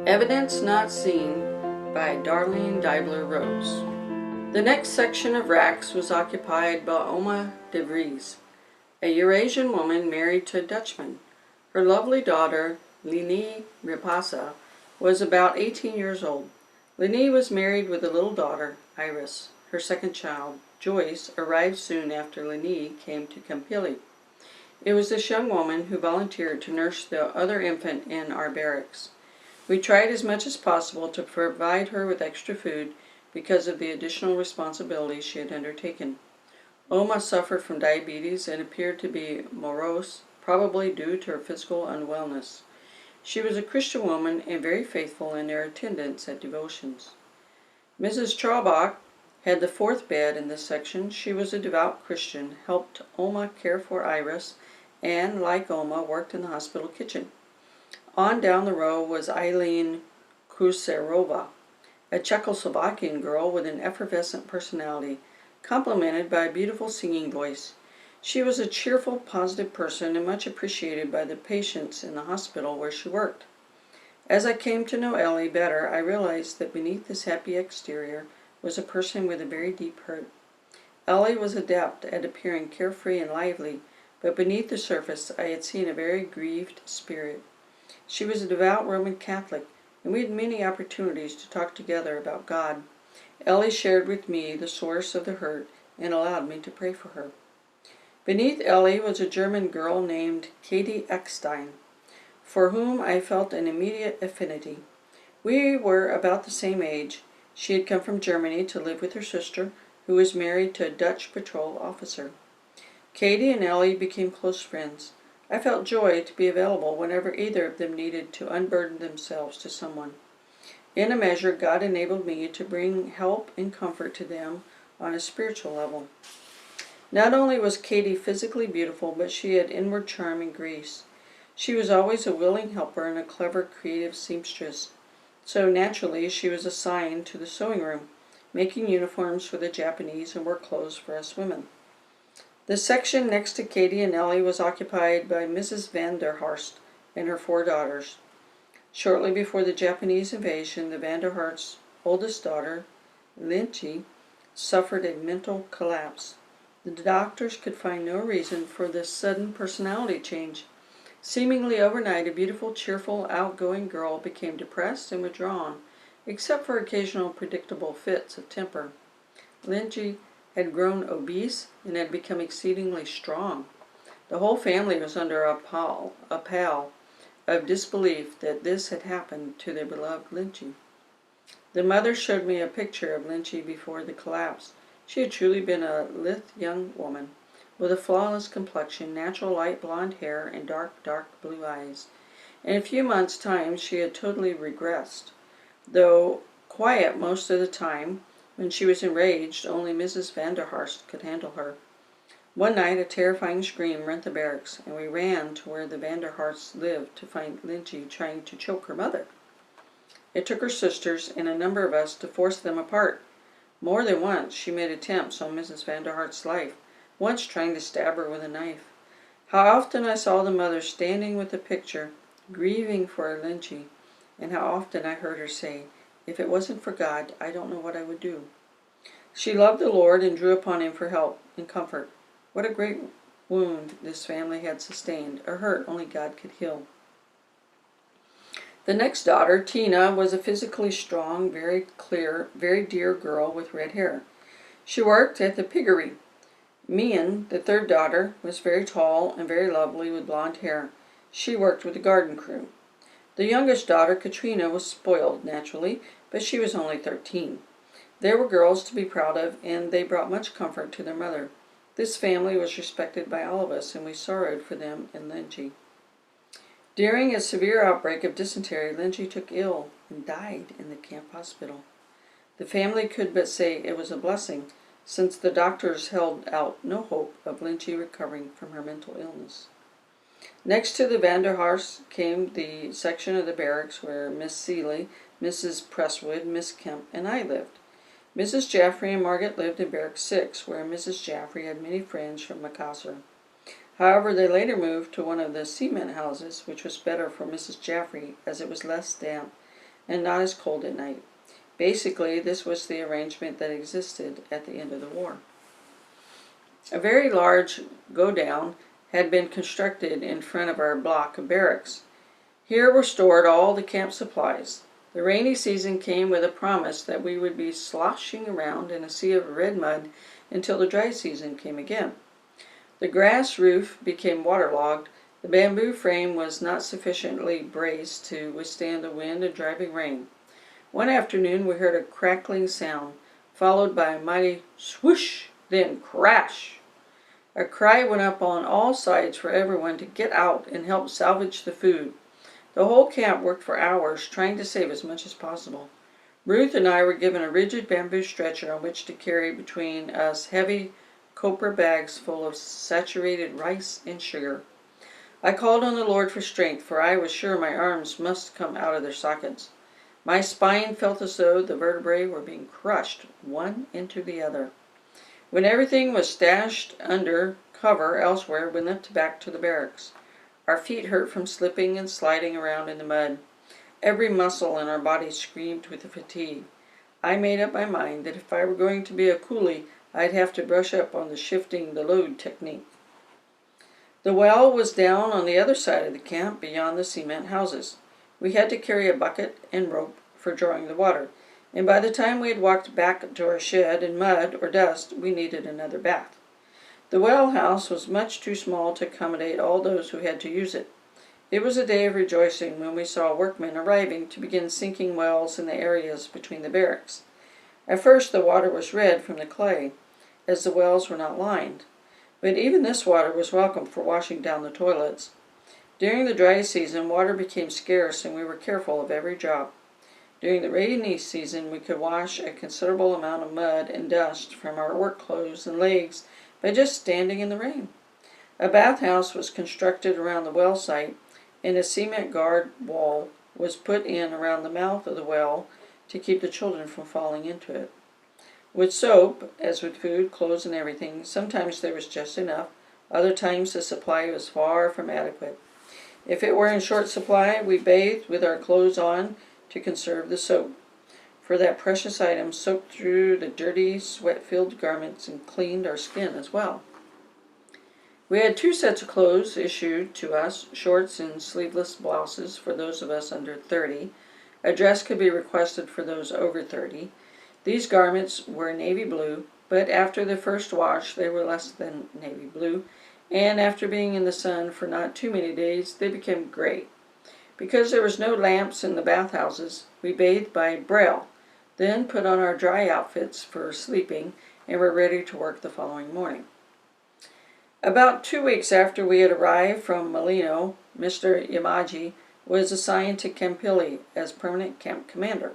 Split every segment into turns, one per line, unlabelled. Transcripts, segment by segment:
Evidence Not Seen by Darlene Deibler Rose. The next section of racks was occupied by Oma de Vries, a Eurasian woman married to a Dutchman. Her lovely daughter, Leni Ripasa, was about 18 years old. Leni was married with a little daughter, Iris. Her second child, Joyce, arrived soon after Leni came to Kampili. It was this young woman who volunteered to nurse the other infant in our barracks. We tried as much as possible to provide her with extra food because of the additional responsibilities she had undertaken. Oma suffered from diabetes and appeared to be morose, probably due to her physical unwellness. She was a Christian woman and very faithful in her attendance at devotions. Mrs. Traubach had the fourth bed in this section. She was a devout Christian, helped Oma care for Iris, and, like Oma, worked in the hospital kitchen. On down the row was Eileen Crucerova, a Czechoslovakian girl with an effervescent personality, complemented by a beautiful singing voice. She was a cheerful, positive person and much appreciated by the patients in the hospital where she worked. As I came to know Ellie better, I realized that beneath this happy exterior was a person with a very deep hurt. Ellie was adept at appearing carefree and lively, but beneath the surface I had seen a very grieved spirit. She was a devout Roman Catholic, and we had many opportunities to talk together about God. Ellie shared with me the source of the hurt and allowed me to pray for her. Beneath Ellie was a German girl named Katie Eckstein, for whom I felt an immediate affinity. We were about the same age. She had come from Germany to live with her sister, who was married to a Dutch patrol officer. Katie and Ellie became close friends. I felt joy to be available whenever either of them needed to unburden themselves to someone. In a measure, God enabled me to bring help and comfort to them on a spiritual level. Not only was Katie physically beautiful, but she had inward charm and grace. She was always a willing helper and a clever, creative seamstress. So naturally, she was assigned to the sewing room, making uniforms for the Japanese and work clothes for us women. The section next to Katie and Ellie was occupied by Mrs. van der Horst and her 4 daughters. Shortly before the Japanese invasion, the van der Horst's oldest daughter, Linchi, suffered a mental collapse. The doctors could find no reason for this sudden personality change. Seemingly overnight, a beautiful, cheerful, outgoing girl became depressed and withdrawn, except for occasional predictable fits of temper. Linchi had grown obese and had become exceedingly strong. The whole family was under a pall of disbelief that this had happened to their beloved Linchi. The mother showed me a picture of Linchi before the collapse. She had truly been a lithe young woman, with a flawless complexion, natural light blonde hair, and dark blue eyes. In a few months' time she had totally regressed. Though quiet most of the time, when she was enraged, only Mrs. van der Horst could handle her. One night a terrifying scream rent the barracks, and we ran to where the van der Horsts lived to find Linchi trying to choke her mother. It took her sisters and a number of us to force them apart. More than once she made attempts on Mrs. van der Horst's life, once trying to stab her with a knife. How often I saw the mother standing with the picture, grieving for her Linchi, and how often I heard her say, "If it wasn't for God, I don't know what I would do." She loved the Lord and drew upon Him for help and comfort. What a great wound this family had sustained, a hurt only God could heal. The next daughter, Tina, was a physically strong, very clear, very dear girl with red hair. She worked at the piggery. Mian, the third daughter, was very tall and very lovely with blonde hair. She worked with the garden crew. The youngest daughter, Katrina, was spoiled, naturally, but she was only 13. They were girls to be proud of, and they brought much comfort to their mother. This family was respected by all of us, and we sorrowed for them and Linchi. During a severe outbreak of dysentery, Linchi took ill and died in the camp hospital. The family could but say it was a blessing, since the doctors held out no hope of Linchi recovering from her mental illness. Next to the van der Horsts came the section of the barracks where Miss Seeley, Mrs. Presswood, Miss Kemp, and I lived. Mrs. Jaffrey and Margaret lived in Barrack 6, where Mrs. Jaffrey had many friends from Makassar. However, they later moved to one of the cement houses, which was better for Mrs. Jaffrey as it was less damp. and not as cold at night. Basically, this was the arrangement that existed at the end of the war. A very large go-down had been constructed in front of our block of barracks. Here were stored all the camp supplies. The rainy season came with a promise that we would be sloshing around in a sea of red mud until the dry season came again. The grass roof became waterlogged. The bamboo frame was not sufficiently braced to withstand the wind and driving rain. One afternoon we heard a crackling sound, followed by a mighty swoosh, then crash. A cry went up on all sides for everyone to get out and help salvage the food. The whole camp worked for hours, trying to save as much as possible. Ruth and I were given a rigid bamboo stretcher on which to carry between us heavy copra bags full of saturated rice and sugar. I called on the Lord for strength, for I was sure my arms must come out of their sockets. My spine felt as though the vertebrae were being crushed one into the other. When everything was stashed under cover elsewhere, we limped back to the barracks. Our feet hurt from slipping and sliding around in the mud. Every muscle in our bodies screamed with the fatigue. I made up my mind that if I were going to be a coolie, I'd have to brush up on the shifting the load technique. The well was down on the other side of the camp, beyond the cement houses. We had to carry a bucket and rope for drawing the water, and by the time we had walked back to our shed in mud or dust, we needed another bath. The well house was much too small to accommodate all those who had to use it. It was a day of rejoicing when we saw workmen arriving to begin sinking wells in the areas between the barracks. At first the water was red from the clay, as the wells were not lined, but even this water was welcome for washing down the toilets. During the dry season, water became scarce and we were careful of every drop. During the rainy season, we could wash a considerable amount of mud and dust from our work clothes and legs by just standing in the rain. A bathhouse was constructed around the well site, and a cement guard wall was put in around the mouth of the well to keep the children from falling into it. With soap, as with food, clothes, and everything, sometimes there was just enough, other times the supply was far from adequate. If it were in short supply, we bathed with our clothes on to conserve the soap, for that precious item soaked through the dirty, sweat-filled garments and cleaned our skin as well. We had 2 sets of clothes issued to us, shorts and sleeveless blouses for those of us under 30. A dress could be requested for those over 30. These garments were navy blue, but after the first wash they were less than navy blue, and after being in the sun for not too many days they became gray. Because there was no lamps in the bathhouses, we bathed by braille, then put on our dry outfits for sleeping, and were ready to work the following morning. About 2 weeks after we had arrived from Malino, Mr. Yamaji was assigned to Kampili as permanent camp commander.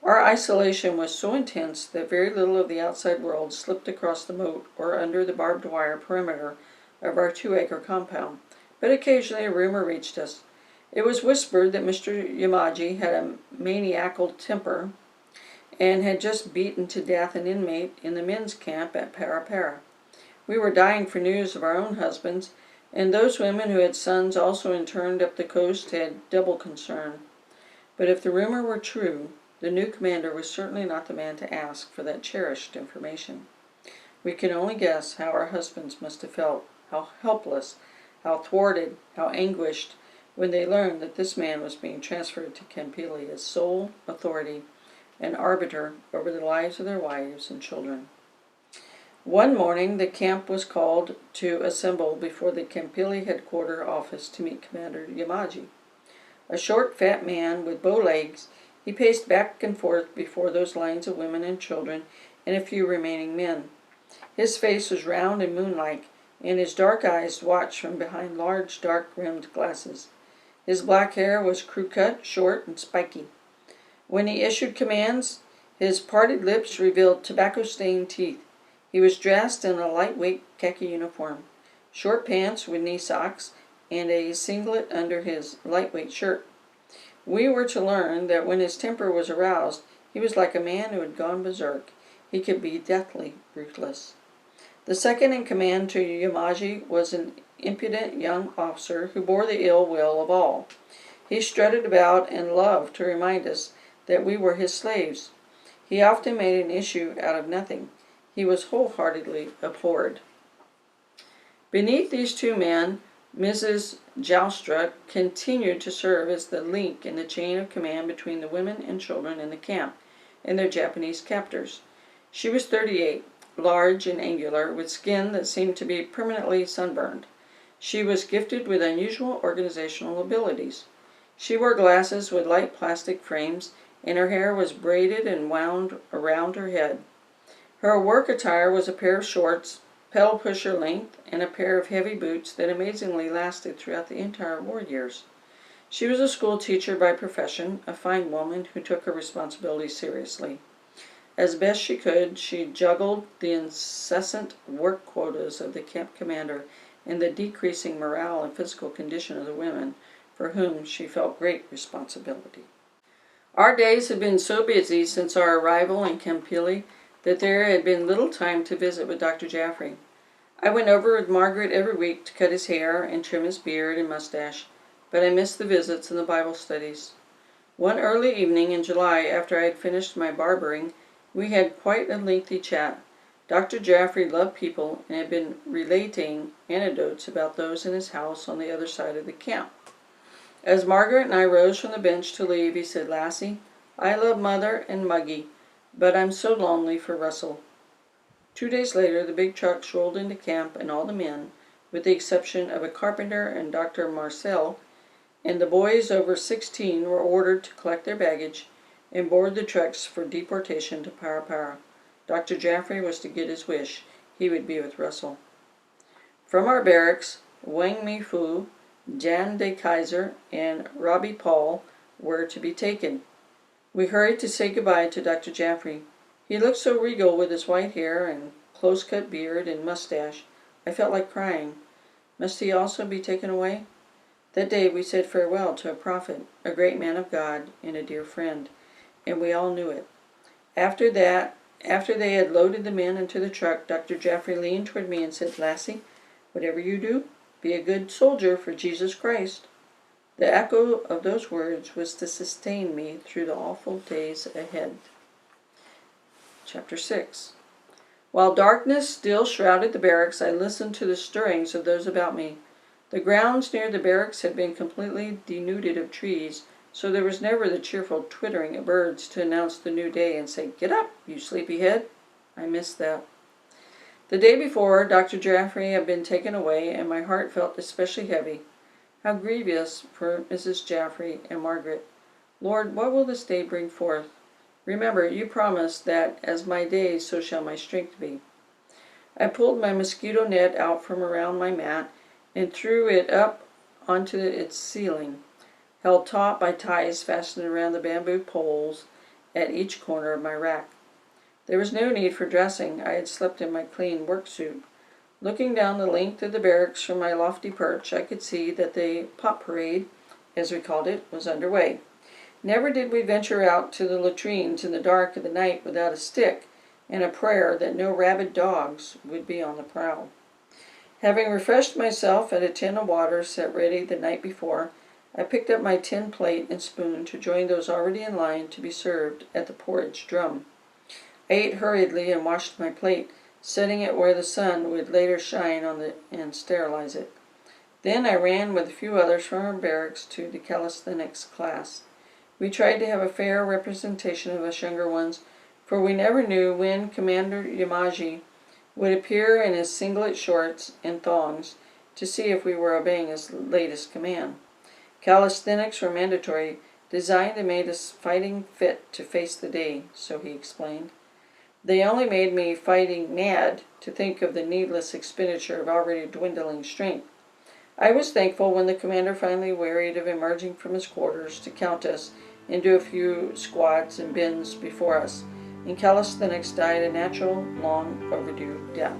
Our isolation was so intense that very little of the outside world slipped across the moat or under the barbed wire perimeter of our 2-acre compound, but occasionally a rumor reached us. It was whispered that Mr. Yamaji had a maniacal temper and had just beaten to death an inmate in the men's camp at Parapara. We were dying for news of our own husbands, and those women who had sons also interned up the coast had double concern. But if the rumor were true, the new commander was certainly not the man to ask for that cherished information. We can only guess how our husbands must have felt, how helpless, how thwarted, how anguished, when they learned that this man was being transferred to Kampili as sole authority and arbiter over the lives of their wives and children. One morning the camp was called to assemble before the Kampili headquarter office to meet Commander Yamaji. A short, fat man with bow legs, he paced back and forth before those lines of women and children and a few remaining men. His face was round and moon-like, and his dark eyes watched from behind large, dark-rimmed glasses. His black hair was crew-cut, short, and spiky. When he issued commands, his parted lips revealed tobacco-stained teeth. He was dressed in a lightweight khaki uniform, short pants with knee socks, and a singlet under his lightweight shirt. We were to learn that when his temper was aroused, he was like a man who had gone berserk. He could be deathly ruthless. The second in command to Yamaji was an impudent young officer who bore the ill will of all. He strutted about and loved to remind us that we were his slaves. He often made an issue out of nothing. He was wholeheartedly abhorred. Beneath these two men, Mrs. Joustra continued to serve as the link in the chain of command between the women and children in the camp and their Japanese captors. She was 38, large and angular, with skin that seemed to be permanently sunburned. She was gifted with unusual organizational abilities. She wore glasses with light plastic frames, and her hair was braided and wound around her head. Her work attire was a pair of shorts, pedal pusher length, and a pair of heavy boots that amazingly lasted throughout the entire war years. She was a school teacher by profession, a fine woman who took her responsibilities seriously. As best she could, she juggled the incessant work quotas of the camp commander and the decreasing morale and physical condition of the women, for whom she felt great responsibility. Our days had been so busy since our arrival in Kampili that there had been little time to visit with Dr. Jaffrey. I went over with Margaret every week to cut his hair and trim his beard and mustache, but I missed the visits and the Bible studies. One early evening in July, after I had finished my barbering, we had quite a lengthy chat. Dr. Jaffrey loved people and had been relating anecdotes about those in his house on the other side of the camp. As Margaret and I rose from the bench to leave, he said, "Lassie, I love Mother and Muggy, but I'm so lonely for Russell." 2 days later, the big trucks rolled into camp, and all the men, with the exception of a carpenter and Dr. Marcel, and the boys over 16 were ordered to collect their baggage and board the trucks for deportation to Parapara. Dr. Jaffrey was to get his wish. He would be with Russell. From our barracks, Wang Mi Fu, Jan de Kaiser, and Robbie Paul were to be taken. We hurried to say goodbye to Dr. Jaffrey. He looked so regal with his white hair and close-cut beard and mustache, I felt like crying. Must he also be taken away? That day we said farewell to a prophet, a great man of God, and a dear friend, and we all knew it. After they had loaded the men into the truck, Dr. Jaffrey leaned toward me and said, "Lassie, whatever you do, be a good soldier for Jesus Christ." The echo of those words was to sustain me through the awful days ahead. Chapter 6. While darkness still shrouded the barracks, I listened to the stirrings of those about me. The grounds near the barracks had been completely denuded of trees, so there was never the cheerful twittering of birds to announce the new day and say, "Get up, you sleepyhead." I missed that. The day before, Dr. Jaffrey had been taken away, and my heart felt especially heavy. How grievous for Mrs. Jaffrey and Margaret. Lord, what will this day bring forth? Remember, you promised that, as my days, so shall my strength be. I pulled my mosquito net out from around my mat and threw it up onto its ceiling, held taut by ties fastened around the bamboo poles at each corner of my rack. There was no need for dressing. I had slept in my clean work suit. Looking down the length of the barracks from my lofty perch, I could see that the pot parade, as we called it, was underway. Never did we venture out to the latrines in the dark of the night without a stick and a prayer that no rabid dogs would be on the prowl. Having refreshed myself at a tin of water set ready the night before, I picked up my tin plate and spoon to join those already in line to be served at the porridge drum. I ate hurriedly and washed my plate, setting it where the sun would later shine on it and sterilize it. Then I ran with a few others from our barracks to the calisthenics class. We tried to have a fair representation of us younger ones, for we never knew when Commander Yamaji would appear in his singlet shorts and thongs to see if we were obeying his latest command. Calisthenics were mandatory, designed and made us fighting fit to face the day, so he explained. They only made me fighting mad to think of the needless expenditure of already dwindling strength. I was thankful when the commander finally wearied of emerging from his quarters to count us and do a few squats and bends before us, and calisthenics died a natural, long overdue death.